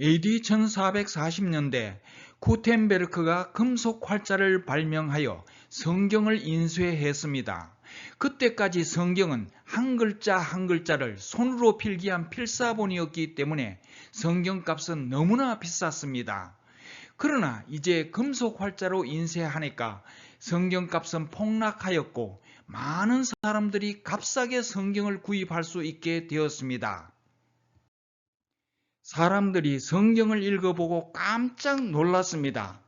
AD 1440년대 구텐베르크가 금속 활자를 발명하여 성경을 인쇄했습니다. 그때까지 성경은 한 글자 한 글자를 손으로 필기한 필사본이었기 때문에 성경값은 너무나 비쌌습니다. 그러나 이제 금속 활자로 인쇄하니까 성경값은 폭락하였고 많은 사람들이 값싸게 성경을 구입할 수 있게 되었습니다. 사람들이 성경을 읽어보고 깜짝 놀랐습니다.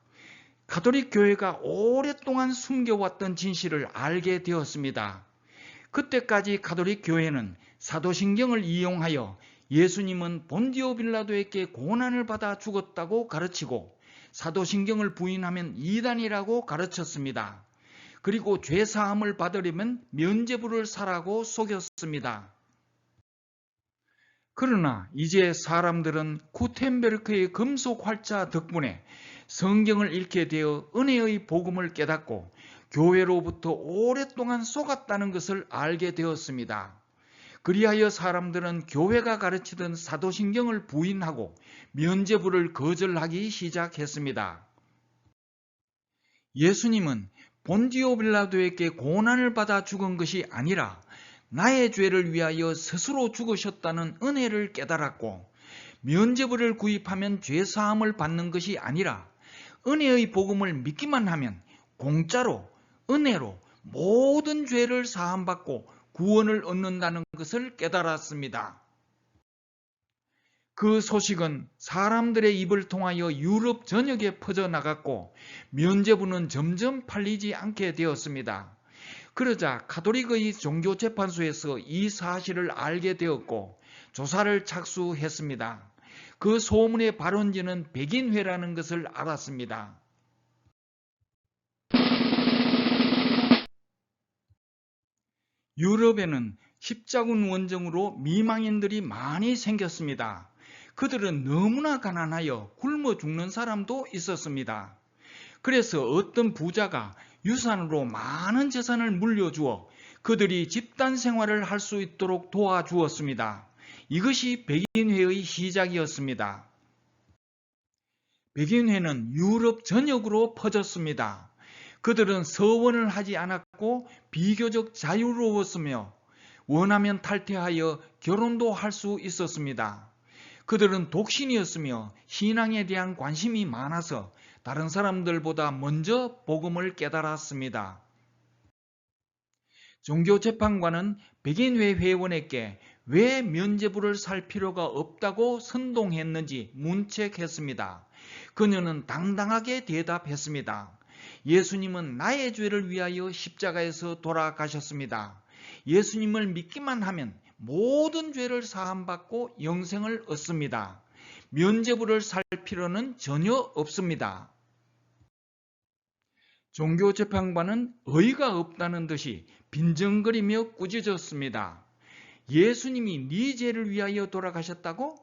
가톨릭 교회가 오랫동안 숨겨왔던 진실을 알게 되었습니다. 그때까지 가톨릭 교회는 사도신경을 이용하여 예수님은 본디오 빌라도에게 고난을 받아 죽었다고 가르치고 사도신경을 부인하면 이단이라고 가르쳤습니다. 그리고 죄사함을 받으려면 면죄부를 사라고 속였습니다. 그러나 이제 사람들은 구텐베르크의 금속 활자 덕분에 성경을 읽게 되어 은혜의 복음을 깨닫고 교회로부터 오랫동안 속았다는 것을 알게 되었습니다. 그리하여 사람들은 교회가 가르치던 사도신경을 부인하고 면죄부를 거절하기 시작했습니다. 예수님은 본디오 빌라도에게 고난을 받아 죽은 것이 아니라 나의 죄를 위하여 스스로 죽으셨다는 은혜를 깨달았고 면죄부를 구입하면 죄사함을 받는 것이 아니라 은혜의 복음을 믿기만 하면 공짜로 은혜로 모든 죄를 사함받고 구원을 얻는다는 것을 깨달았습니다. 그 소식은 사람들의 입을 통하여 유럽 전역에 퍼져나갔고 면죄부는 점점 팔리지 않게 되었습니다. 그러자 가톨릭의 종교재판소에서 이 사실을 알게 되었고 조사를 착수했습니다. 그 소문의 발원지는 백인회라는 것을 알았습니다. 유럽에는 십자군 원정으로 미망인들이 많이 생겼습니다. 그들은 너무나 가난하여 굶어 죽는 사람도 있었습니다. 그래서 어떤 부자가 유산으로 많은 재산을 물려주어 그들이 집단 생활을 할 수 있도록 도와주었습니다. 이것이 백인회의 시작이었습니다. 백인회는 유럽 전역으로 퍼졌습니다. 그들은 서원을 하지 않았고 비교적 자유로웠으며 원하면 탈퇴하여 결혼도 할 수 있었습니다. 그들은 독신이었으며 신앙에 대한 관심이 많아서 다른 사람들보다 먼저 복음을 깨달았습니다. 종교재판관은 백인회 회원에게 왜 면죄부를 살 필요가 없다고 선동했는지 문책했습니다. 그녀는 당당하게 대답했습니다. 예수님은 나의 죄를 위하여 십자가에서 돌아가셨습니다. 예수님을 믿기만 하면 모든 죄를 사함받고 영생을 얻습니다. 면죄부를 살 필요는 전혀 없습니다. 종교재판관은 어이가 없다는 듯이 빈정거리며 꾸짖었습니다. 예수님이 네 죄를 위하여 돌아가셨다고?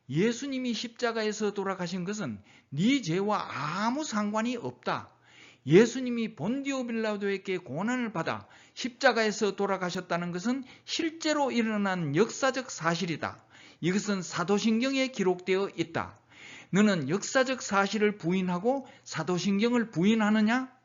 예수님이 십자가에서 돌아가신 것은 네 죄와 아무 상관이 없다. 예수님이 본디오 빌라도에게 고난을 받아 십자가에서 돌아가셨다는 것은 실제로 일어난 역사적 사실이다. 이것은 사도신경에 기록되어 있다. 너는 역사적 사실을 부인하고 사도신경을 부인하느냐?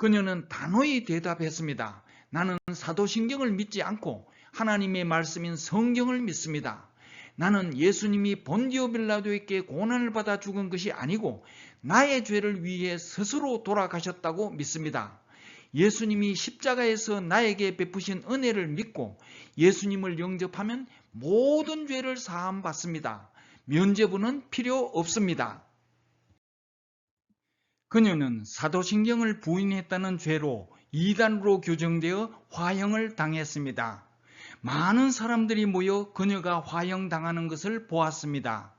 그녀는 단호히 대답했습니다. 나는 사도신경을 믿지 않고 하나님의 말씀인 성경을 믿습니다. 나는 예수님이 본디오 빌라도에게 고난을 받아 죽은 것이 아니고 나의 죄를 위해 스스로 돌아가셨다고 믿습니다. 예수님이 십자가에서 나에게 베푸신 은혜를 믿고 예수님을 영접하면 모든 죄를 사함받습니다. 면죄부는 필요 없습니다. 그녀는 사도신경을 부인했다는 죄로 이단으로 규정되어 화형을 당했습니다. 많은 사람들이 모여 그녀가 화형당하는 것을 보았습니다.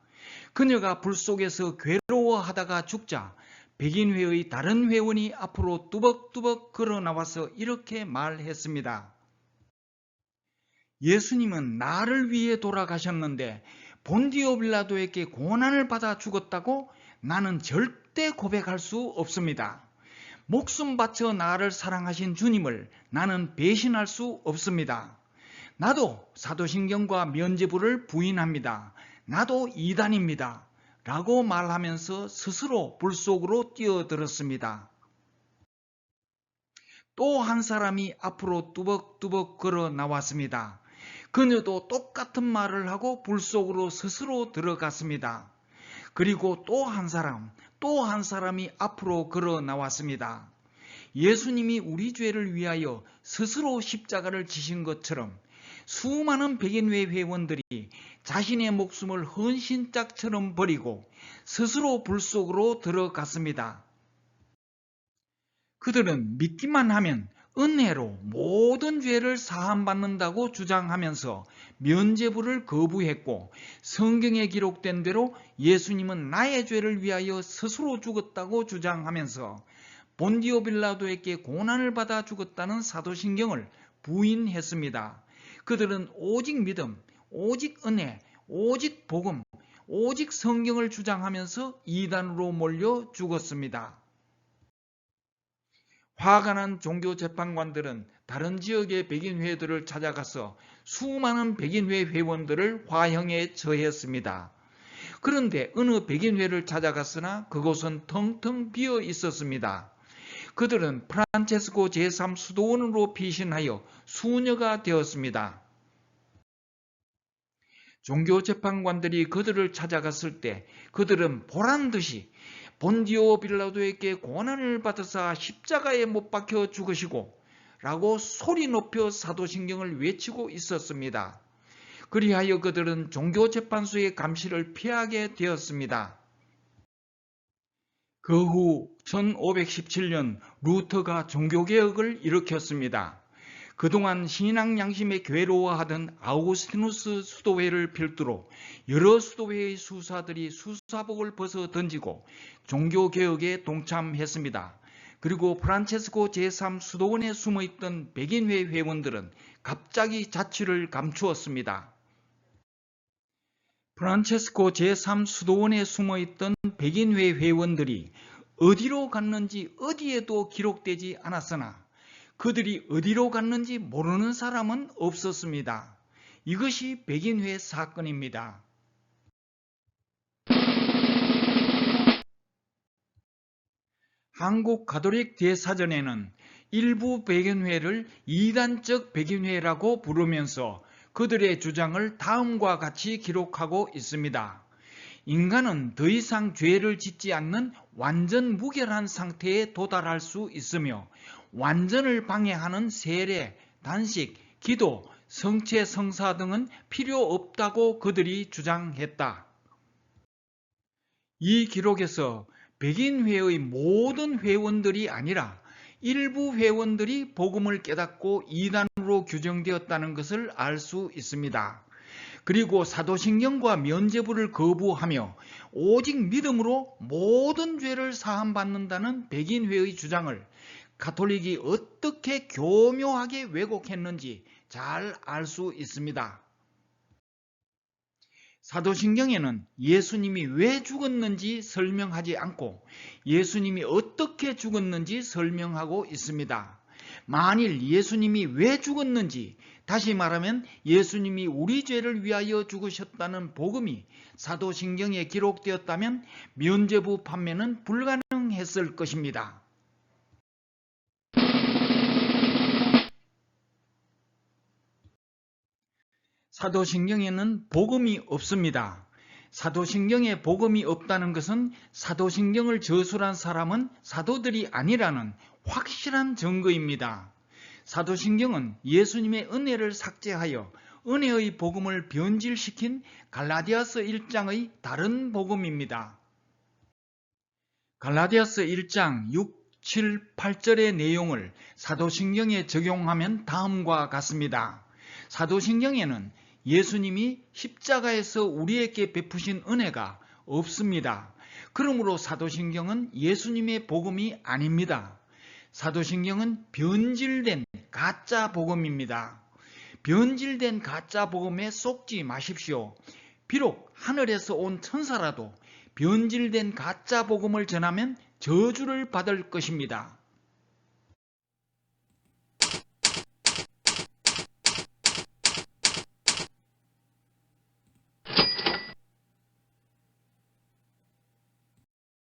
그녀가 불 속에서 괴로워하다가 죽자 백인회의 다른 회원이 앞으로 뚜벅뚜벅 걸어 나와서 이렇게 말했습니다. 예수님은 나를 위해 돌아가셨는데 본디오 빌라도에게 고난을 받아 죽었다고? 나는 절대 고백할 수 없습니다. 목숨 바쳐 나를 사랑하신 주님을 나는 배신할 수 없습니다. 나도 사도신경과 면죄부를 부인합니다. 나도 이단입니다. 라고 말하면서 스스로 불 속으로 뛰어들었습니다. 또 한 사람이 앞으로 뚜벅뚜벅 걸어 나왔습니다. 그녀도 똑같은 말을 하고 불 속으로 스스로 들어갔습니다. 그리고 또 한 사람이 앞으로 걸어 나왔습니다. 예수님이 우리 죄를 위하여 스스로 십자가를 지신 것처럼 수많은 백인회 회원들이 자신의 목숨을 헌신짝처럼 버리고 스스로 불 속으로 들어갔습니다. 그들은 믿기만 하면 은혜로 모든 죄를 사함받는다고 주장하면서 면죄부를 거부했고, 성경에 기록된 대로 예수님은 나의 죄를 위하여 스스로 죽었다고 주장하면서 본디오 빌라도에게 고난을 받아 죽었다는 사도신경을 부인했습니다. 그들은 오직 믿음, 오직 은혜, 오직 복음, 오직 성경을 주장하면서 이단으로 몰려 죽었습니다. 화가 난 종교재판관들은 다른 지역의 백인회들을 찾아가서 수많은 백인회 회원들을 화형에 처했습니다. 그런데 어느 백인회를 찾아갔으나 그곳은 텅텅 비어 있었습니다. 그들은 프란체스코 제3수도원으로 피신하여 수녀가 되었습니다. 종교재판관들이 그들을 찾아갔을 때 그들은 보란듯이 본디오 빌라도에게 고난을 받으사 십자가에 못 박혀 죽으시고 라고 소리 높여 사도신경을 외치고 있었습니다. 그리하여 그들은 종교재판소의 감시를 피하게 되었습니다. 그 후 1517년 루터가 종교개혁을 일으켰습니다. 그동안 신앙 양심에 괴로워하던 아우구스티누스 수도회를 필두로 여러 수도회의 수사들이 수사복을 벗어 던지고 종교개혁에 동참했습니다. 그리고 프란체스코 제3수도원에 숨어있던 백인회 회원들은 갑자기 자취를 감추었습니다. 프란체스코 제3수도원에 숨어있던 백인회 회원들이 어디로 갔는지 어디에도 기록되지 않았으나 그들이 어디로 갔는지 모르는 사람은 없었습니다. 이것이 백인회 사건입니다. 한국 가톨릭 대사전에는 일부 백인회를 이단적 백인회라고 부르면서 그들의 주장을 다음과 같이 기록하고 있습니다. 인간은 더 이상 죄를 짓지 않는 완전 무결한 상태에 도달할 수 있으며 완전을 방해하는 세례, 단식, 기도, 성체, 성사 등은 필요 없다고 그들이 주장했다. 이 기록에서 백인회의 모든 회원들이 아니라 일부 회원들이 복음을 깨닫고 이단으로 규정되었다는 것을 알 수 있습니다. 그리고 사도신경과 면죄부를 거부하며 오직 믿음으로 모든 죄를 사함받는다는 백인회의 주장을 가톨릭이 어떻게 교묘하게 왜곡했는지 잘 알 수 있습니다. 사도신경에는 예수님이 왜 죽었는지 설명하지 않고 예수님이 어떻게 죽었는지 설명하고 있습니다. 만일 예수님이 왜 죽었는지, 다시 말하면 예수님이 우리 죄를 위하여 죽으셨다는 복음이 사도신경에 기록되었다면 면죄부 판매는 불가능했을 것입니다. 사도신경에는 복음이 없습니다. 사도신경에 복음이 없다는 것은 사도신경을 저술한 사람은 사도들이 아니라는 확실한 증거입니다. 사도신경은 예수님의 은혜를 삭제하여 은혜의 복음을 변질시킨 갈라디아서 1장의 다른 복음입니다. 갈라디아서 1장 6, 7, 8절의 내용을 사도신경에 적용하면 다음과 같습니다. 사도신경에는 예수님이 십자가에서 우리에게 베푸신 은혜가 없습니다. 그러므로 사도신경은 예수님의 복음이 아닙니다. 사도신경은 변질된 가짜 복음입니다. 변질된 가짜 복음에 속지 마십시오. 비록 하늘에서 온 천사라도 변질된 가짜 복음을 전하면 저주를 받을 것입니다.